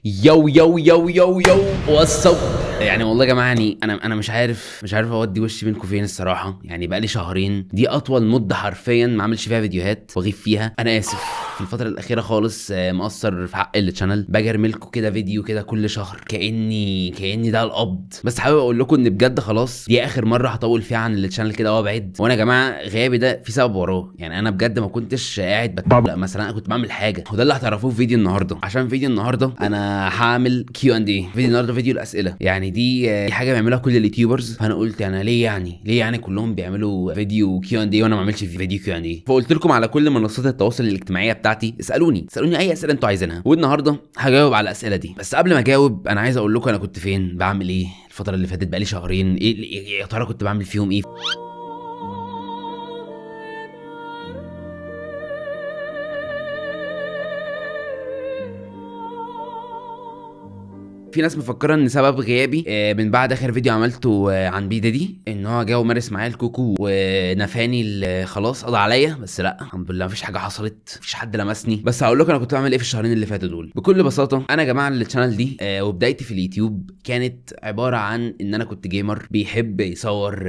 يو يو يو يو يو واتساب. يعني والله يا جماعه، يعني انا مش عارف اودي وشي بينكم فين الصراحه. يعني بقالي شهرين، دي اطول مده حرفيا ما عملش فيها فيديوهات واغيب فيها. انا اسف في الفتره الاخيره خالص، مقصر في حق الشانل. باجي ارمي لكم كده فيديو كده كل شهر كاني ده القبض. بس حابب اقول لكم ان بجد خلاص دي اخر مره هطول فيها عن الشانل كده وابعد. وانا يا جماعه غيابي ده في سبب وراه. يعني انا بجد ما كنتش قاعد لا مثلا، انا كنت بعمل حاجه، وده اللي هتعرفوه في فيديو النهارده. عشان فيديو النهارده انا هعمل كيو اند اي. فيديو النهارده فيديو الاسئله. يعني دي حاجه بيعملها كل اليوتيوبرز. فانا قلت انا ليه كلهم بيعملوا فيديو كيو اند اي وانا ما اعملش فيديو كيو اند اي. فقلت لكم على كل منصات التواصل الاجتماعي بتاعتي اسالوني اي اسئله انتوا عايزينها، والنهارده هجاوب على الاسئله دي. بس قبل ما اجاوب انا عايز اقول لكم انا كنت فين، بعمل ايه الفتره اللي فاتت. بقالي شهرين، ايه يا ترى كنت بعمل فيهم ايه؟ في ناس مفكره ان سبب غيابي من بعد اخر فيديو عملته عن بي دي ان هو جه ومارس معايا الكوكو ونفاني خلاص قضى عليا. بس لا، الحمد لله مفيش حاجه حصلت، مفيش حد لمسني. بس هقول لكم انا كنت بعمل ايه في الشهرين اللي فاتوا دول بكل بساطه. انا يا جماعه الشانل دي وبدايتي في اليوتيوب كانت عباره عن ان انا كنت جيمر بيحب يصور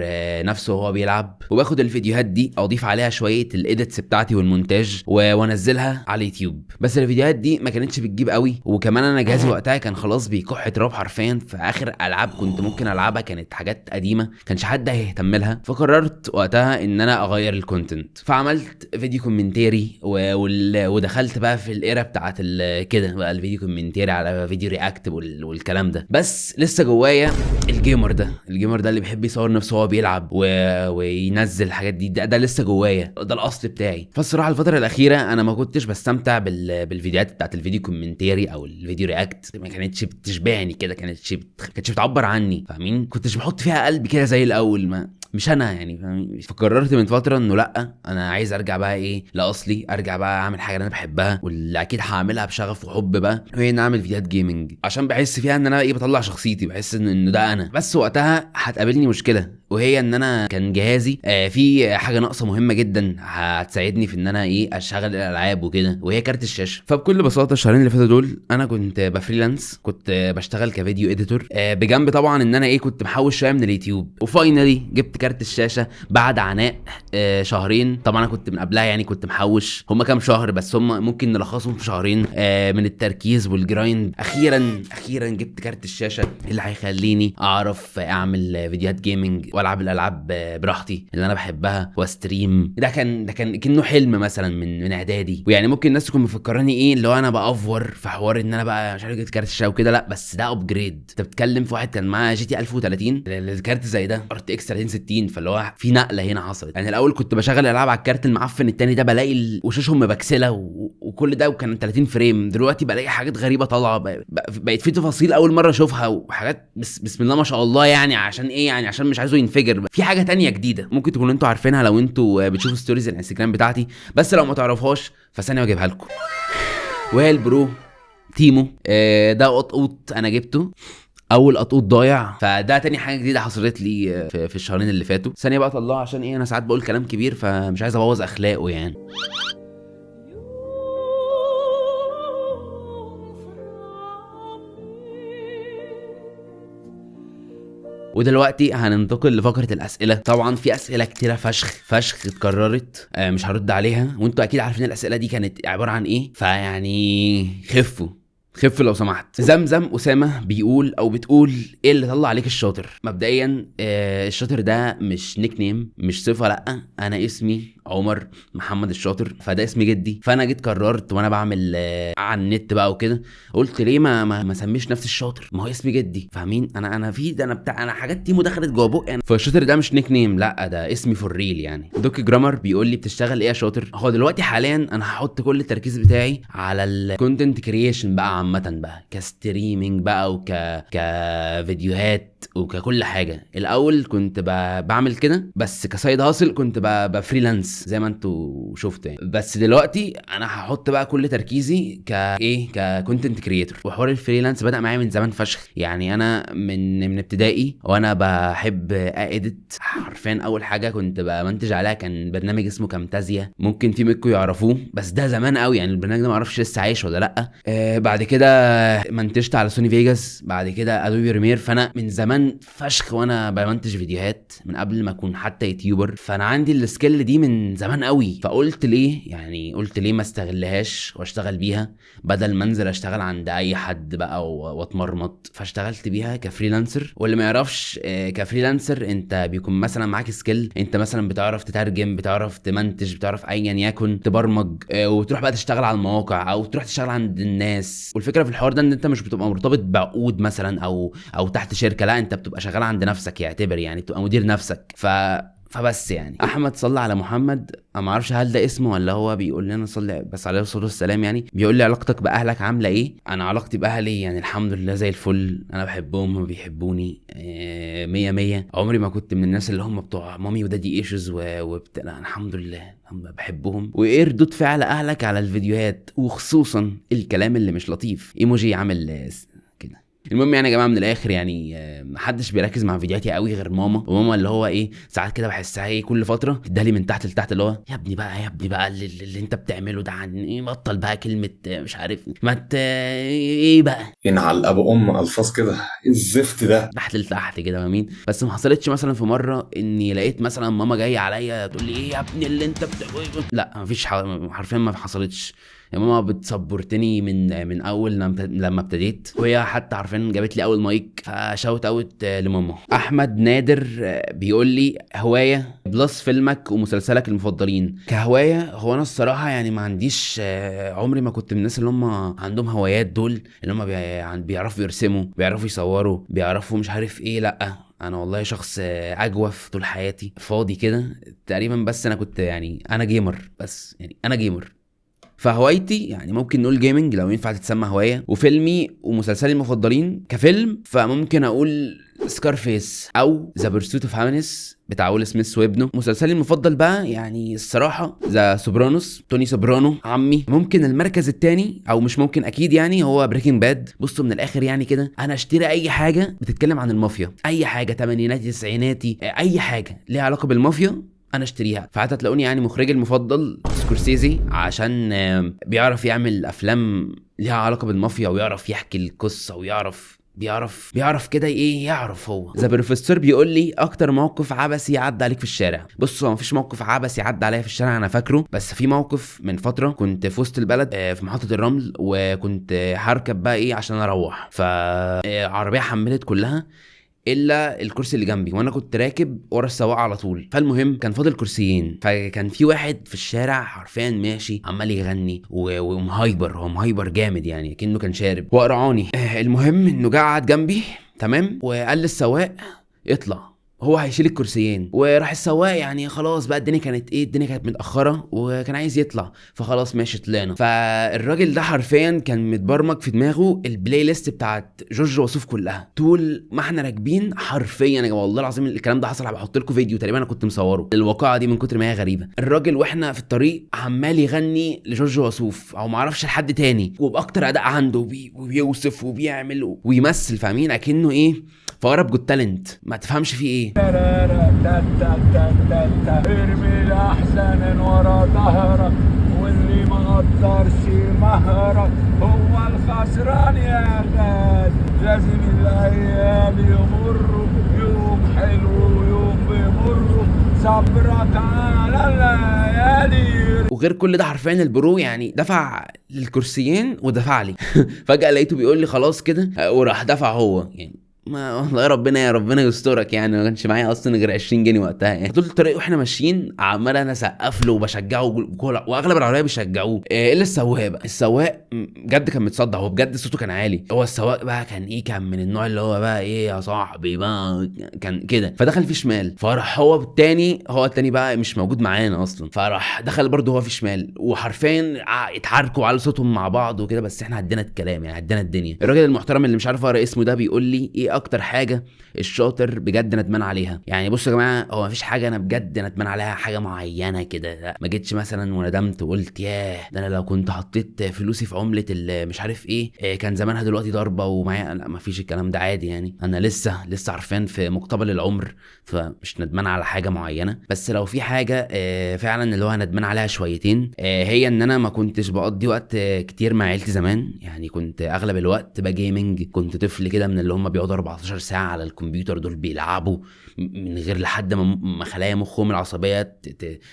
نفسه وهو بيلعب، وباخد الفيديوهات دي اضيف عليها شويه الايديتس بتاعتي والمونتاج وانزلها على اليوتيوب. بس الفيديوهات دي ما كانتش بتجيب قوي، وكمان انا جهازي وقتها كان خلاص كح تراب حرفيا. في اخر العاب كنت ممكن العبها كانت حاجات قديمه كانش حد هيهتم لها. فقررت وقتها ان انا اغير الكونتنت، فعملت فيديو كومنتاري ودخلت بقى في الايرا بتاعت كده بقى الفيديو كومنتاري على فيديو رياكت والكلام ده. بس لسه جوايا الجيمر ده اللي بيحب يصور نفسه وهو بيلعب وينزل الحاجات دي. ده لسه جوايا، ده الاصل بتاعي. فالصراحه الفتره الاخيره انا ما كنتش بستمتع بالفيديوهات بتاعت الفيديو كومنتاري او الفيديو رياكت. ما كانتش بتشبعني كده، كانتش بتعبر عني، فاهمين؟ كنتش بحط فيها قلب كده زي الاول. ما مش انا يعني، فاهمين؟ فقررت من فتره انه لا، انا عايز ارجع بقى ايه لاصلي، ارجع بقى اعمل حاجه انا بحبها واللي اكيد هعملها بشغف وحب بقى، وهي ان اعمل فيديوهات جيمنج. عشان بحس فيها ان انا ايه، بطلع شخصيتي، بحس ان ده انا. بس وقتها هتقابلني مشكله، وهي ان انا كان جهازي في حاجه ناقصه مهمه جدا هتساعدني في ان انا ايه اشغل الالعاب وكده، وهي كارت الشاشه. فبكل بساطه الشهرين اللي فاتوا دول انا كنت بفريلانس، كنت بشتغل كفيديو اديتور بجنب طبعا ان انا ايه كنت محوش شويه من اليوتيوب. وفاينلي جبت كارت الشاشه بعد عناء شهرين. طبعا انا كنت من قبلها يعني كنت محوش، هم كام شهر بس هم ممكن نلخصهم في شهرين من التركيز والجرايند. اخيرا جبت كارت الشاشه اللي هيخليني اعرف اعمل فيديوهات جيمنج والعب الالعاب براحتي اللي انا بحبها واستريم. ده كان كأنه حلم مثلا من اعدادي. ويعني ممكن الناس تكون مفكراني ايه اللي هو انا بافور في حوار ان انا بقى مش عارف جبت كارت الشاشه وكده. لا بس ده ابجريد. انت بتتكلم في واحد كان معاه جي تي 1030 الكارت زي ده ار تي اكس 3060. فاللي هو في نقله هنا حصلت. يعني الاول كنت بشغل العاب على الكارت المعفن التاني ده، بلاقي وشوشهم مبكسله وكل ده، وكان 30 فريم. دلوقتي بلاقي حاجات غريبه طالعه، بقت في تفاصيل اول مره اشوفها وحاجات بسم الله ما شاء الله. يعني عشان ايه؟ يعني عشان مش عايزه ينفجر. في حاجه تانية جديده ممكن تكونوا انتوا عارفينها لو انتوا بتشوفوا ستوريز الانستجرام بتاعتي، بس لو ما تعرفوهاش فثانيه واجيبها لكم. وهي البرو تيمو. ده قطقوط انا جبته، اول قطوط ضايع. فده تاني حاجه جديده حصلت لي في الشهرين اللي فاتوا. ثانيه بقى طلعه عشان ايه، انا ساعات بقول كلام كبير فمش عايز ابوظ اخلاقه يعني. ودلوقتي هننتقل لفقره الاسئله. طبعا في اسئله كتيره فشخ اتكررت، مش هرد عليها، وانتوا اكيد عارفين الاسئله دي كانت عباره عن ايه. فيعني خف لو سمحت. زمزم اسامه بيقول او بتقول ايه اللي طلع عليك الشاطر؟ مبدئيا الشاطر ده مش نيك نيم، مش صفه، لا انا اسمي عمر محمد الشاطر، فده اسم جدي. فانا جيت قررت وانا بعمل على النت بقى وكده، قلت ليه ما سميش نفسي الشاطر؟ ما هو اسم جدي، فاهمين؟ انا في ده، انا حاجات تيمو دخلت جوه بقي يعني. فالشاطر ده مش نيك نيم، لا ده اسمي فور ريل يعني. دوك جرامر بيقول لي بتشتغل ايه يا شاطر؟ هو دلوقتي حاليا انا هحط كل التركيز بتاعي على الكونتنت كرييشن بقى عامه بقى، كستريمينج بقى كفيديوهات وككل حاجه. الاول كنت بعمل كده بس كسايد هاسل، كنت بفريلانس فريلانس زي ما انتوا شفتوا يعني. بس دلوقتي انا هحط بقى كل تركيزي ككونتنت كريتور. وحوار الفريلانس بدأ معايا من زمان فشخ يعني. انا من ابتدائي وانا بحب اديت حرفيا. اول حاجه كنت بمنتج عليها كان برنامج اسمه كامتازيا، ممكن في منكم يعرفوه، بس ده زمان قوي يعني. البرنامج ده ما اعرفش لسه عايش ولا لا. بعد كده منتجت على سوني فيجاس، بعد كده ادوبي بريمير. فانا من زمان فشخ وانا بمنتج فيديوهات من قبل ما اكون حتى يوتيوبر. فانا عندي السكيل دي من زمان قوي. فقلت ليه ما استغلهاش واشتغل بيها بدل ما انزل اشتغل عند اي حد بقى واتمرمط. فاشتغلت بيها كفريلانسر. واللي ما يعرفش كفريلانسر انت بيكون مثلا معاك سكيل، انت مثلا بتعرف تترجم، بتعرف تمنتج، بتعرف ايا يكن تبرمج، وتروح بقى تشتغل على المواقع او تروح تشتغل عند الناس. والفكره في الحوار ده ان انت مش بتبقى مرتبط بعقود مثلا او تحت شركه، لا انت بتبقى شغال عند نفسك يعتبر يعني، بتبقى مدير نفسك. فبس يعني احمد صلى على محمد، انا ما اعرفش هل ده اسمه ولا هو بيقول لنا صلي بس عليه الصلاه والسلام يعني. بيقول لي علاقتك باهلك عامله ايه؟ انا علاقتي باهلي يعني الحمد لله زي الفل. انا بحبهم هم بيحبوني، مية مية. عمري ما كنت من الناس اللي هم بتوع مامي ودادي ايشوز لا الحمد لله بحبهم. وايه ردود فعل اهلك على الفيديوهات وخصوصا الكلام اللي مش لطيف؟ ايموجي عامل كده. المهم يعني يا جماعه من الاخر يعني محدش بيركز مع فيديوهاتي قوي غير ماما. وماما اللي هو ساعات كده بحسها كل فتره تدالي من تحت لتحت اللي هو يا ابني بقى اللي انت بتعمله ده عن بطل بقى كلمه مش عارف ما بقى ينعل ابو الفاظ كده، الزفت ده. تحت لتحت كده مين. بس ما حصلتش مثلا في مره اني لقيت مثلا ماما جايه عليا تقول لي يا ابني اللي انت لا مفيش حرفيا ما حصلتش. يا ماما بتصبرتني من اول لما ابتديت، وهي حتى عارفين جابت لي اول مايك. فشاوت اوت لماما. احمد نادر بيقول لي هوايه بلس فيلمك ومسلسلك المفضلين. كهوايه هو انا الصراحه يعني ما عنديش، عمري ما كنت من الناس اللي هم عندهم هوايات دول اللي هم بيعرفوا يرسموا، بيعرفوا يصوروا، بيعرفوا مش عارف لا. انا والله شخص اجوف طول حياتي فاضي كده تقريبا. بس انا كنت يعني انا جيمر، بس يعني انا جيمر. فهوايتي يعني ممكن نقول جيمنج لو ينفع تتسمى هوايه. وفيلمي ومسلسلي المفضلين كفيلم فممكن اقول سكارفيس او ذا بيرسوت اوف هابينس بتاع ويل سميث وابنه. مسلسلي المفضل بقى يعني الصراحه ذا سوبرانوس، توني سوبرانو عمي. ممكن المركز الثاني او مش ممكن اكيد يعني هو بريكنج باد. بصوا من الاخر يعني كده انا اشتري اي حاجه بتتكلم عن المافيا، اي حاجه تمانيناتي تسعيناتي، اي حاجه ليها علاقه بالمافيا انا اشتريها. فحتى تلاقوني يعني مخرجي المفضل سكورسيزي عشان بيعرف يعمل افلام ليها علاقه بالمافيا ويعرف يحكي القصه بيعرف كده يعرف. هو ذا بروفيسور بيقول لي اكتر موقف عبثي عدى عليك في الشارع. بص هو مفيش موقف عبثي عدى عليا في الشارع انا فاكره، بس في موقف من فتره كنت في وسط البلد في محطه الرمل، وكنت هركب بقى عشان اروح. فعربيه حملت كلها الا الكرسي اللي جنبي، وانا كنت راكب ورا السواق على طول. فالمهم كان فاضل كرسيين، فكان في واحد في الشارع حرفيا ماشي عمال يغني ومهايبر. هو مهايبر جامد يعني كأنه كان شارب وقرعاني. المهم انه جه قعد جنبي تمام، وقال للسواق اطلع هو هيشيل الكرسيين. وراح السواق يعني خلاص بقى الدنيا كانت متاخره وكان عايز يطلع، فخلاص ماشي طلعنا. فالراجل ده حرفيا كان متبرمج في دماغه البلاي ليست بتاعت جورج وسوف كلها طول ما احنا راكبين. حرفيا والله العظيم الكلام ده حصل. بحط لكم فيديو تقريبا انا كنت مصوره الواقعه دي من كتر ما هي غريبه. الراجل واحنا في الطريق عمال يغني لجورج وسوف او ما اعرفش لحد تاني، وباكتر اداء عنده وبيوصف وبيعمل ويمثل، فاهمين اكنه فقرب جود تالنت ما تفهمش فيه ارمي الاحزان ورا ظهرك، واللي ما قدرش مهرك هو الخسران يا غالي. لازم الايام يمروا، يوم حلو ويوم بيمروا، صبرك على الليالي. وغير كل ده حرفيا البرو يعني دفع للكرسيين ودفع لي. فجأة لقيته بيقول لي خلاص كده، وراح دفع هو يعني. ما والله يا ربنا يسترك يعني. ما كانش معايا اصلا غير 20 جنيه وقتها يعني. طول الطريق واحنا ماشيين عمال انا اسقف له وبشجعه، واغلب العربيه بيشجعوه الا السواق بقى. السواق بجد كان متصدع، هو بجد صوته كان عالي. هو السواق بقى كان من النوع اللي هو بقى يا صاحبي بقى كان كده. فدخل في شمال، فراح هو التاني بقى مش موجود معانا اصلا، فراح دخل برضه هو في شمال، وحرفيا اتحركوا على صوتهم مع بعض وكده. بس احنا عدينا الكلام يعني عدينا الدنيا. الراجل المحترم اللي مش عارف اقرا اسمه ده بيقول لي ايه ايه اكتر حاجه الشاطر بجد ندمان عليها؟ يعني بصوا يا جماعه، هو مفيش حاجه انا بجد ندمان عليها حاجه معينه كده، لا ما جيتش مثلا وندمت وقلت ياه ده انا لو كنت حطيت فلوسي في عمله مش عارف ايه كان زمانها دلوقتي ضربه ومعايا. لا مفيش الكلام ده، عادي يعني. انا لسه عارفين في مقتبل العمر، فمش ندمان على حاجه معينه. بس لو في حاجه فعلا اللي هو ندمان عليها شويتين، هي ان انا ما كنتش بقضي وقت كتير مع عيلتي زمان. يعني كنت اغلب الوقت بجيمنج، كنت طفل كده من اللي هم بيقعدوا 14 ساعه على الكمبيوتر دول بيلعبوا من غير لحد ما خلايا مخهم العصبيه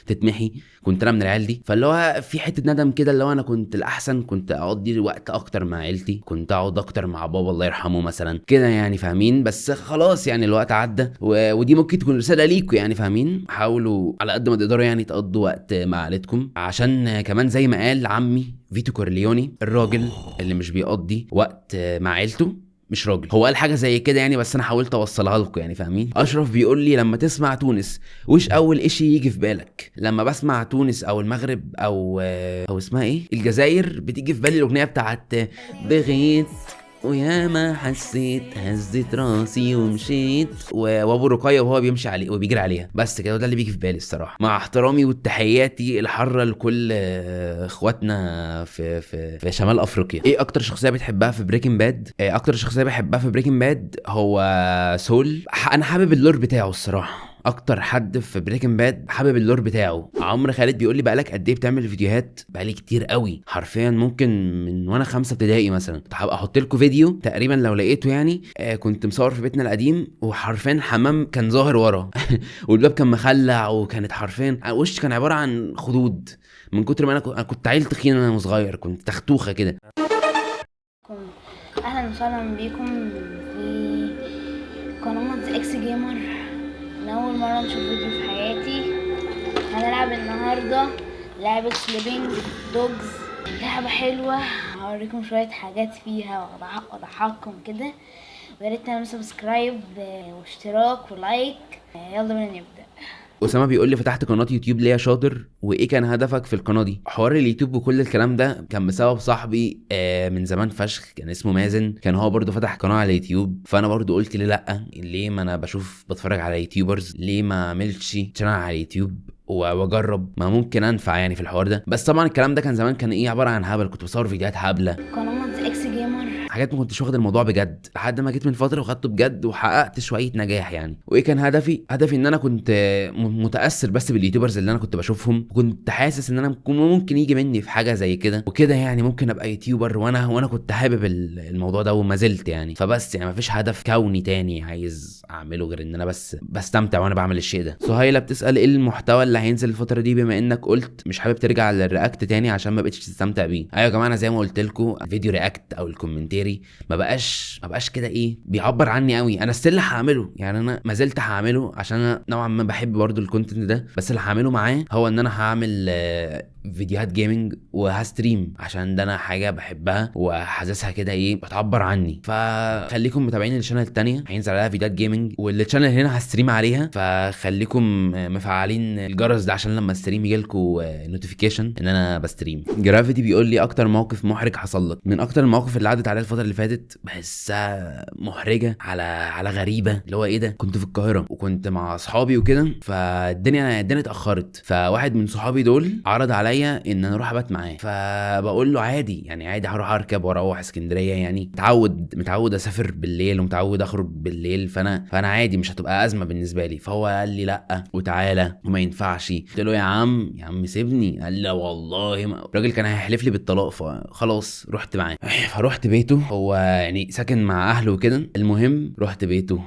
تتمحي. كنت انا من العيال دي، فاللي هو في حته ندم كده اللي هو انا كنت الاحسن كنت اقضي وقت اكتر مع عيلتي، كنت اقعد اكتر مع بابا الله يرحمه مثلا كده يعني، فاهمين؟ بس خلاص يعني الوقت عدى ودي ممكن تكون رساله ليكم يعني، فاهمين؟ حاولوا على قد ما تقدروا يعني تقضوا وقت مع عيلتكم، عشان كمان زي ما قال عمي فيتو كورليوني، الراجل اللي مش بيقضي وقت مع عيلته مش راجل. هو قال حاجه زي كده يعني، بس انا حاولت اوصلها لكم يعني، فاهمين؟ اشرف بيقول لي لما تسمع تونس وش اول اشي يجي في بالك؟ لما بسمع تونس او المغرب او اسمها ايه، الجزائر، بتيجي في بالي الاغنيه بتاعت بغيت ويا ما حسيت هزت راسي ومشيت وابو رقية وهو بيمشي عليه وبيجري عليها. بس كده ده اللي بيجي في بالي الصراحه. مع احترامي وتحياتي الحاره لكل اخواتنا في شمال افريقيا. ايه اكتر شخصيه بتحبها في بريكنج باد؟ اكتر شخصيه بحبها في بريكنج باد هو سول. انا حابب اللور بتاعه الصراحه، اكتر حد في بريكنج باد حابب اللور بتاعه. عمرو خالد بيقول لي بقالك قد ايه بتعمل فيديوهات؟ بقالي كتير قوي حرفيا، ممكن من وانا 5 ابتدائي مثلا. هبقى احط لكم فيديو تقريبا لو لقيته يعني. كنت مصور في بيتنا القديم وحرفيا الحمام كان ظاهر ورا والباب كان مخلع، وكانت حرفيا وش كان عباره عن خدود من كتر ما انا كنت عيل تخين وانا صغير، كنت تختوخه كده. اهلا وسهلا بيكم في قناه اكس جيمر. اول مره نشوف فيديو في حياتي. هنلعب النهارده لعبه سليبنج دوجز، لعبه حلوه هوريكم شويه حاجات فيها واضحكم كده. ويا ريت تعملوا سبسكرايب واشتراك ولايك. يلا بينا نبدا. اسامه بيقول لي فتحت قناه يوتيوب ليه يا شاطر؟ وايه كان هدفك في القناه دي؟ حوار اليوتيوب وكل الكلام ده كان بسبب صاحبي من زمان فشخ، كان اسمه مازن، كان هو برضو فتح قناه على اليوتيوب. فانا برضو قلت ليه لا، ليه ما انا بتفرج على يوتيوبرز، ليه ما اعملش شانل على اليوتيوب واجرب، ما ممكن انفع يعني في الحوار ده. بس طبعا الكلام ده كان زمان، كان ايه عباره عن هبل، كنت بصور فيديوهات هبله، قناه اكس جيمر، حاجات ما كنتش واخد الموضوع بجد، لحد ما جيت من فتره وخدته بجد وحققت شويه نجاح يعني. وايه كان هدفي ان انا كنت متاثر بس باليوتيوبرز اللي انا كنت بشوفهم، كنت حاسس ان انا ممكن يجي مني في حاجه زي كده وكده يعني، ممكن ابقى يوتيوبر، وانا كنت حابب الموضوع ده وما زلت يعني. فبس يعني مفيش هدف كوني تاني عايز اعمله غير ان انا بس بستمتع وانا بعمل الشيء ده. سهيله بتسال ايه المحتوى اللي هينزل الفتره دي، بما انك قلت مش حابب ترجع للرياكت تاني عشان ما بقتش تستمتع بيه. ايوه يا جماعه، انا زي ما قلت لكم الفيديو رياكت او الكومنتري ما بقاش كده ايه بيعبر عني قوي. انا ستيل هعمله يعني، انا ما زلت هعمله عشان انا نوعا ما بحب برضو الكونتنت ده، بس اللي هعمله معاه هو ان انا هعمل فيديوهات جيمنج وهستريم، عشان ده انا حاجه بحبها وحاسسها كده ايه بتعبر عني. فخليكم متابعين الشانل التانية هينزل عليها فيديوهات جيمنج، والشانل هنا هستريم عليها، فخليكم مفعلين الجرس ده عشان لما استريم يجيلكم نوتيفيكيشن ان انا بستريم. جرافيتي بيقول لي اكتر موقف محرج حصل لك؟ من اكتر المواقف اللي عدت عليا الفتره اللي فاتت بحسها محرجه على غريبه، اللي هو ايه ده، كنت في القاهره وكنت مع اصحابي وكده، فالدنيا اتاخرت، فواحد من صحابي دول عرض عليا ان انا اروح ابات معاه. فبقول له عادي يعني، عادي هروح اركب واروح اسكندريه يعني، متعود اسافر بالليل ومتعود اخرج بالليل، فانا عادي مش هتبقى ازمه بالنسبه لي. فهو قال لي لا وتعالى وما ينفعش. قلت له يا عم سيبني. قال لا والله الراجل كان هيحلف لي بالطلاق، فخلاص رحت معاه. فروحت بيته، هو يعني ساكن مع اهله وكده. المهم رحت بيته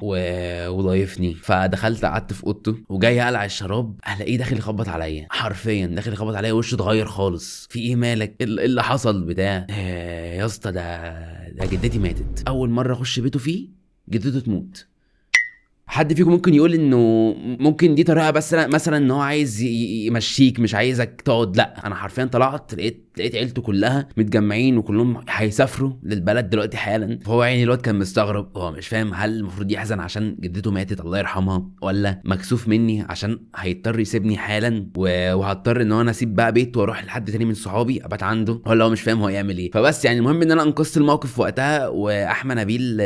وضايفني، فدخلت قعدت في اوضته وجاي اقلع الشراب، الاقيه داخل يخبط عليا، حرفيا داخل يخبط عليا، وشه اتغير خالص. في ايه مالك؟ ايه اللي حصل بتاع يا اسطى؟ ده جدتي ماتت، اول مره اخش بيته فيه جدته تموت. حد فيكم ممكن يقول انه ممكن دي طريقه بس مثلا ان هو عايز يمشيك، مش عايزك تقعد. لا انا حرفيا طلعت لقيت لقيت عيلته كلها متجمعين وكلهم هيسافروا للبلد دلوقتي حالا. فهو يعني الواد كان مستغرب، هو مش فاهم هل المفروض يحزن عشان جدته ماتت الله يرحمها، ولا مكسوف مني عشان هيضطر يسيبني حالا وهضطر ان انا اسيب بقى بيته واروح لحد تاني من صحابي ابات عنده، ولا هو مش فاهم هو يعمل ايه. فبس يعني المهم ان انا انقذت الموقف وقتها، واحمد نبيل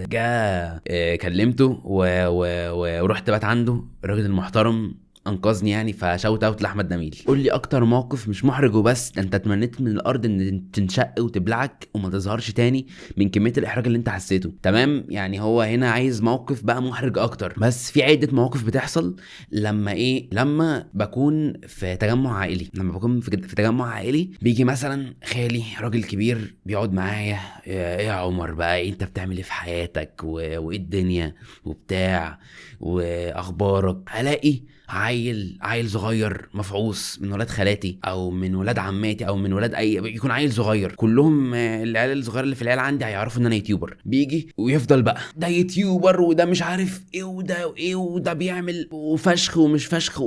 جا كلمته ورحت بات عنده، الراجل المحترم انقذني يعني. فشاوت اوت لاحمد نبيل. قول لي اكتر موقف مش محرج وبس، ده انت اتمنيت من الارض ان تنشق وتبلعك وما تظهرش تاني من كميه الاحراج اللي انت حسيته. تمام، يعني هو هنا عايز موقف بقى محرج اكتر، بس في عده مواقف بتحصل لما بكون في تجمع عائلي. لما بكون في تجمع عائلي بيجي مثلا خالي راجل كبير بيقعد معايا، ايه يا عمر بقى إيه انت بتعمل ايه في حياتك وايه الدنيا وبتاع واخبارك، الاقي عيل صغير مفعوص من ولاد خالاتي او من ولاد عماتي او من ولاد اي، يكون عيل صغير كلهم العيال الصغيره اللي في العيله عندي هيعرفوا ان انا يوتيوبر، بيجي ويفضل بقى ده يوتيوبر وده مش عارف ايه وده بيعمل وفشخ ومش فشخ،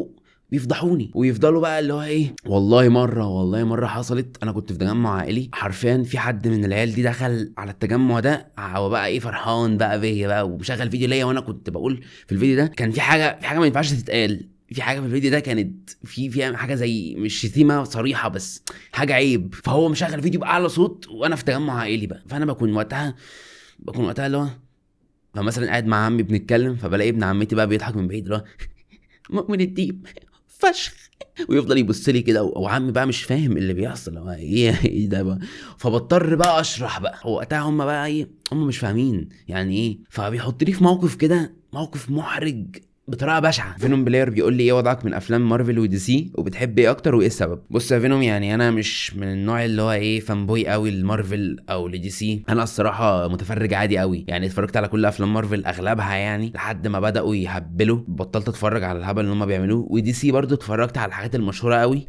بيفضحوني ويفضلوا بقى اللي هو ايه. والله مره حصلت، انا كنت في تجمع عائلي حرفيا، في حد من العيال دي دخل على التجمع ده هو بقى ايه فرحان بقى بيا بقى ومشغل فيديو ليا، وانا كنت بقول في الفيديو ده كان في حاجه ما ينفعش تتقال، في حاجه في الفيديو ده كانت في حاجه زي مش شتيمه صريحه بس حاجه عيب، فهو مشغل فيديو باعلى صوت وانا في تجمع عائلي بقى. فانا بكون وقتها اللي هو فمثلا قاعد مع عمي بنتكلم، فبلاقي ابن عمتي بقى بيضحك من بعيد اللي هو مؤمن الديب فشخ، ويفضل يبص لي كده، وعمي بقى مش فاهم اللي بيحصل هو ايه ده بقى. فبضطر بقى اشرح بقى، وقتها هم بقى ايه، هم مش فاهمين يعني ايه، فبيحطني في موقف كده، موقف محرج بطريقه بشعه. فينوم بلاير بيقول لي ايه وضعك من افلام مارفل ودي سي وبتحب ايه اكتر وايه السبب؟ بص يا فينوم، يعني انا مش من النوع اللي هو ايه فانبوي قوي لمارفل او لدي سي، انا الصراحه متفرج عادي قوي، يعني اتفرجت على كل افلام مارفل اغلبها يعني لحد ما بداوا يهبلوا، بطلت اتفرج على الهبل اللي هم بيعملوه. ودي سي برضو اتفرجت على الحاجات المشهوره قوي،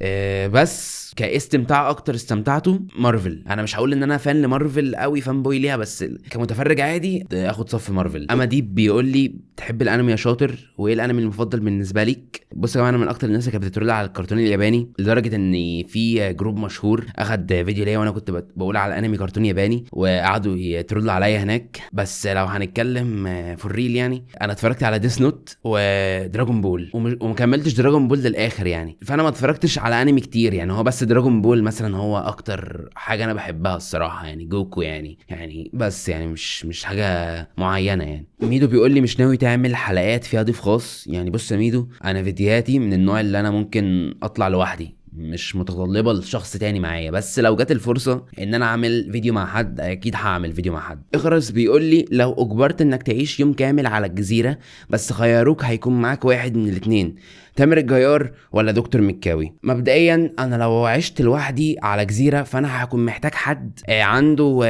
بس كاستمتاع اكتر استمتعته مارفل. انا مش هقول ان انا فان لمارفل قوي فانبوي ليها، بس كمتفرج عادي اخد صف مارفل. اما ديب بيقول لي تحب الانمي يا شاطر، وايه الانمي المفضل بالنسبه ليك؟ بص يا جماعه، انا من اكتر الناس اللي كانت بتترول على الكرتون الياباني، لدرجه ان في جروب مشهور اخد فيديو ليا وانا كنت بقول على انمي كرتون ياباني، وقعدوا يترولوا عليا هناك. بس لو هنتكلم فور ريل يعني، انا اتفرجت على ديس نوت ودراجون بول ومكملتش دراجون بول للاخر يعني، فانا ما اتفرجتش على انمي كتير يعني، هو بس دراجون بول مثلا هو اكتر حاجه انا بحبها الصراحه يعني، جوكو يعني بس يعني مش حاجه معينه يعني. ميدو بيقول لي مش ناوي تعمل حلقات فيها ضيف خاص؟ يعني بص يا ميدو، انا فيديوهاتي من النوع اللي انا ممكن اطلع لوحدي، مش متطلبه لشخص تاني معايا، بس لو جت الفرصه ان انا اعمل فيديو مع حد اكيد هعمل فيديو مع حد. اخرس بيقول لي لو اجبرت انك تعيش يوم كامل على الجزيره بس خيروك هيكون معاك واحد من الاثنين، تامر الجيار ولا دكتور مكاوي؟ مبدئيا انا لو عشت لوحدي على جزيره فانا هكون محتاج حد عنده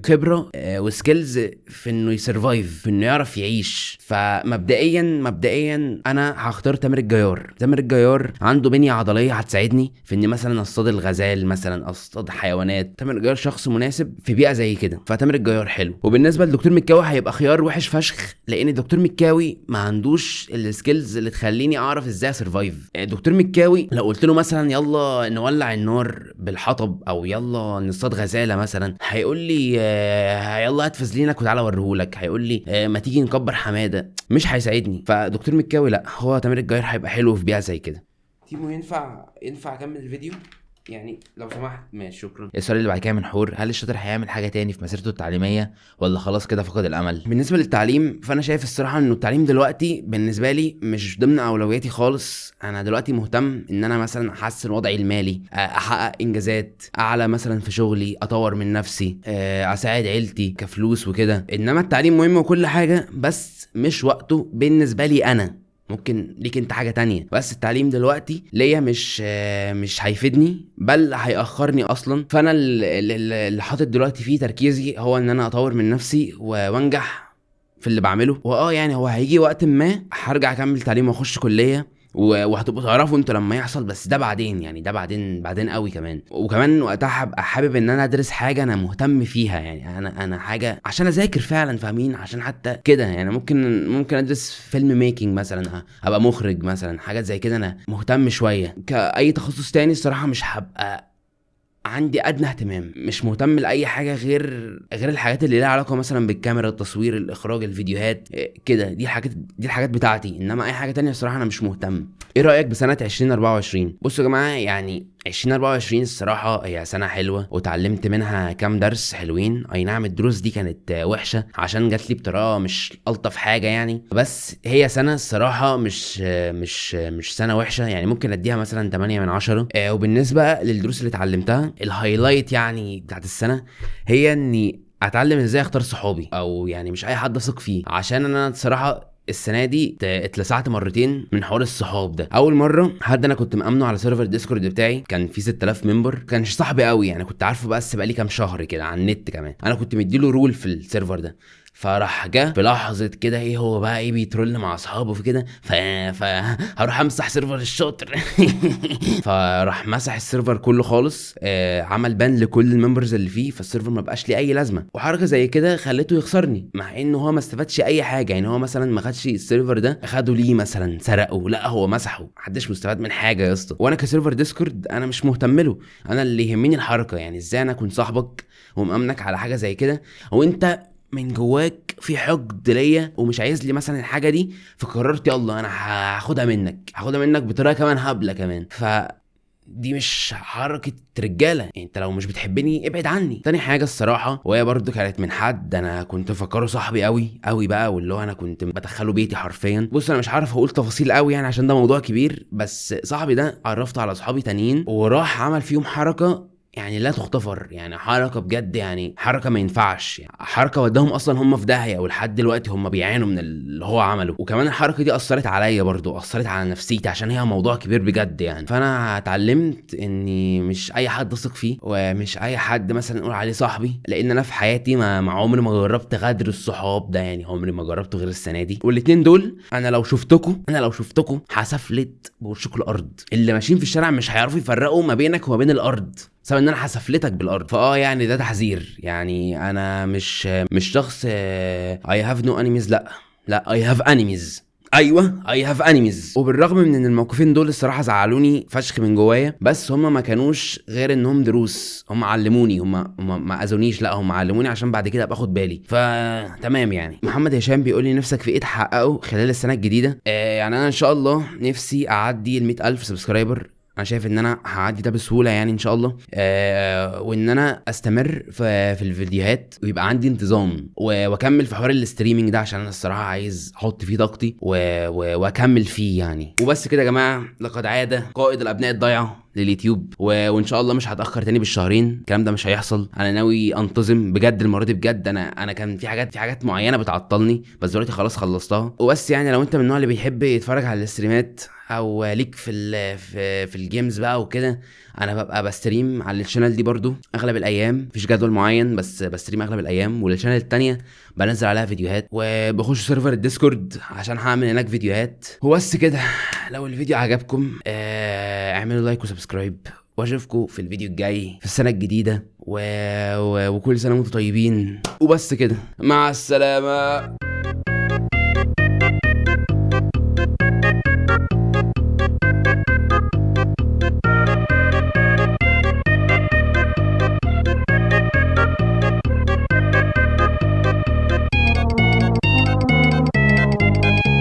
خبره وسكيلز في انه يسرفايف، في انه يعرف يعيش. فمبدئيا انا هختار تامر الجيار. تامر الجيار عنده بنيه عضليه هتساعدني في اني مثلا اصطاد الغزال، مثلا اصطاد حيوانات. تامر الجيار شخص مناسب في بيئه زي كده، فتامر الجيار حلو. وبالنسبه لدكتور مكاوي هيبقى خيار وحش فشخ، لان دكتور مكاوي ما عندوش السكيلز اللي تخليني اعرف ازاي سرفايف. دكتور مكاوي لو قلت له مثلا يلا نولع النار بالحطب او يلا نصطاد غزاله مثلا، هيقول لي يلا هات فازلينك وتعالى اوريهولك، هيقول لي ما تيجي نكبر حماده، مش هيساعدني. فدكتور مكاوي لا، هو تامر الجيار هيبقى حلو في بيئه زي كده. تيمو ينفع اكمل الفيديو يعني لو سمحت؟ ماشي شكرا. السؤال اللي بعد كده من حور، هل الشاطر هيعمل حاجه تاني في مسيرته التعليميه ولا خلاص كده فقد الامل؟ بالنسبه للتعليم فانا شايف الصراحه انه التعليم دلوقتي بالنسبه لي مش ضمن اولوياتي خالص. انا دلوقتي مهتم ان انا مثلا احسن وضعي المالي، احقق انجازات اعلى مثلا في شغلي، اطور من نفسي، اساعد عيلتي كفلوس وكده. انما التعليم مهم وكل حاجه، بس مش وقته بالنسبه لي انا، ممكن ليك انت حاجه تانية، بس التعليم دلوقتي ليا مش هيفيدني بل هيأخرني اصلا. فانا اللي حاطط دلوقتي فيه تركيزي هو ان انا اطور من نفسي وانجح في اللي بعمله. يعني هو هيجي وقت ما هرجع اكمل تعليم واخش كليه، وهتبقوا تعرفوا انتوا لما يحصل، بس ده بعدين يعني، ده بعدين قوي كمان. وكمان وقتها هبقى حابب ان انا ادرس حاجه انا مهتم فيها يعني، انا حاجه عشان اذاكر فعلا، فاهمين؟ عشان حتى كده يعني ممكن ادرس فيلم ميكنج مثلا، ابقى مخرج مثلا، حاجات زي كده انا مهتم شويه. كاي تخصص تاني الصراحه مش هبقى عندي ادنى اهتمام، مش مهتم لاي حاجه غير الحاجات اللي لها علاقه مثلا بالكاميرا، التصوير، الاخراج، الفيديوهات كده. دي الحاجات بتاعتي، انما اي حاجه تانية الصراحه انا مش مهتم. ايه رايك بسنه 2024؟ بصوا يا جماعه، يعني 2024 الصراحه هي سنه حلوه وتعلمت منها كام درس حلوين. اي نعم الدروس دي كانت وحشه عشان جات لي بطريقه مش الطف حاجه يعني، بس هي سنه الصراحه مش سنه وحشه يعني، ممكن اديها مثلا 8 من 10. وبالنسبه للدروس اللي اتعلمتها، الهايلايت يعني بتاعت السنه هي اني اتعلم ازاي اختار صحابي، او يعني مش اي حد اثق فيه، عشان انا الصراحه السنه دي اتلسعت مرتين من حوار الصحاب ده. اول مره حد انا كنت مامنه على سيرفر ديسكورد بتاعي، كان فيه 6000 ممبر، كانش صاحبي قوي يعني، كنت عارفه بس بقالي كام شهر كده على النت كمان. انا كنت مديله رول في السيرفر ده، فراح جه في لحظه كده ايه هو بقى ايه بيترول مع اصحابه في كده، هروح امسح سيرفر الشاطر. فراح مسح السيرفر كله خالص، عمل بان لكل الممبرز اللي فيه، فالسيرفر ما بقاش ليه اي لازمه. وحركه زي كده خلته يخسرني، مع انه هو ما استفادش اي حاجه يعني. هو مثلا ما خدش السيرفر ده اخده ليه مثلا سرقه، لا هو مسحه، محدش مستفاد من حاجه يا اسطى. وانا كسيرفر ديسكورد انا مش مهتم له، انا اللي يهمني الحركه يعني، ازاي انا اكون صاحبك ومأمنك على حاجه زي كده وانت من جواك في حقد ليا ومش عايز لي مثلا الحاجه دي، فقررت يلا انا هاخدها منك بطريقه كمان هبله كمان. دي مش حركة رجالة يعني، انت لو مش بتحبني ابعد عني. تاني حاجة الصراحة، وهي برضو كانت من حد انا كنت مفكره صاحبي قوي بقى، واللي هو انا كنت بدخله بيتي حرفيا. بص انا مش عارف اقول تفاصيل قوي يعني عشان ده موضوع كبير، بس صاحبي ده عرفته على صحابي تانيين وراح عمل فيهم حركة يعني لا تغتفر، يعني حركه بجد، يعني حركه ما ينفعش، يعني حركه وداهم اصلا هم في داهيه، ولحد دلوقتي هم بيعانوا من اللي هو عمله. وكمان الحركه دي اثرت عليا برضو، اثرت على نفسيتي عشان هي موضوع كبير بجد يعني. فانا اتعلمت اني مش اي حد اثق فيه، ومش اي حد مثلا نقول عليه صاحبي، لان انا في حياتي ما عمري ما جربت غدر الصحاب ده يعني، عمري ما جربته غير السنه دي. والاتنين دول انا لو شفتكم هسفلت بوشكوا الارض. اللي ماشيين في الشارع مش هيعرفوا يفرقوا ما بينك وما بين الارض، سبب ان انا هسفلتك بالارض. يعني ده تحذير يعني، انا مش شخص I have no enemies، لا I have enemies. ايوه I have enemies. وبالرغم من ان الموقفين دول الصراحه زعلوني فشخ من جوايا، بس هم ما كانوش غير انهم دروس، هم علموني، هم ما اذونيش، لا هم علموني عشان بعد كده ابقى اخد بالي. فتمام يعني. محمد هشام بيقول لي نفسك في ايه تحققه خلال السنه الجديده؟ يعني انا ان شاء الله نفسي اعدي ال 100,000 سبسكرايبر. انا شايف ان انا هعدي ده بسهوله يعني ان شاء الله، وان انا استمر في الفيديوهات ويبقى عندي انتظام، واكمل في حوار الاستريمنج ده عشان انا الصراحه عايز احط فيه طاقتي واكمل فيه يعني. وبس كده يا جماعه، لقد عاد قائد الابناء الضايعه لليوتيوب، وان شاء الله مش هتاخر تاني بالشهرين، الكلام ده مش هيحصل. انا ناوي انتظم بجد المره دي بجد. انا كان في حاجات معينه بتعطلني، بس دلوقتي خلاص خلصتها. وبس يعني لو انت من النوع اللي بيحب يتفرج على الاستريمات او ليك في الجيمز بقى وكده، انا ببقى بستريم على الشانل دي برضو اغلب الايام، مفيش جدول معين بس بستريم اغلب الايام. والشانل التانية بنزل عليها فيديوهات، وبخش سيرفر الديسكورد عشان هعمل هناك فيديوهات. وبس كده. لو الفيديو عجبكم اعملوا لايك وسبسكرايب، واشوفكم في الفيديو الجاي في السنه الجديده وكل سنه وانتم طيبين. وبس كده، مع السلامه.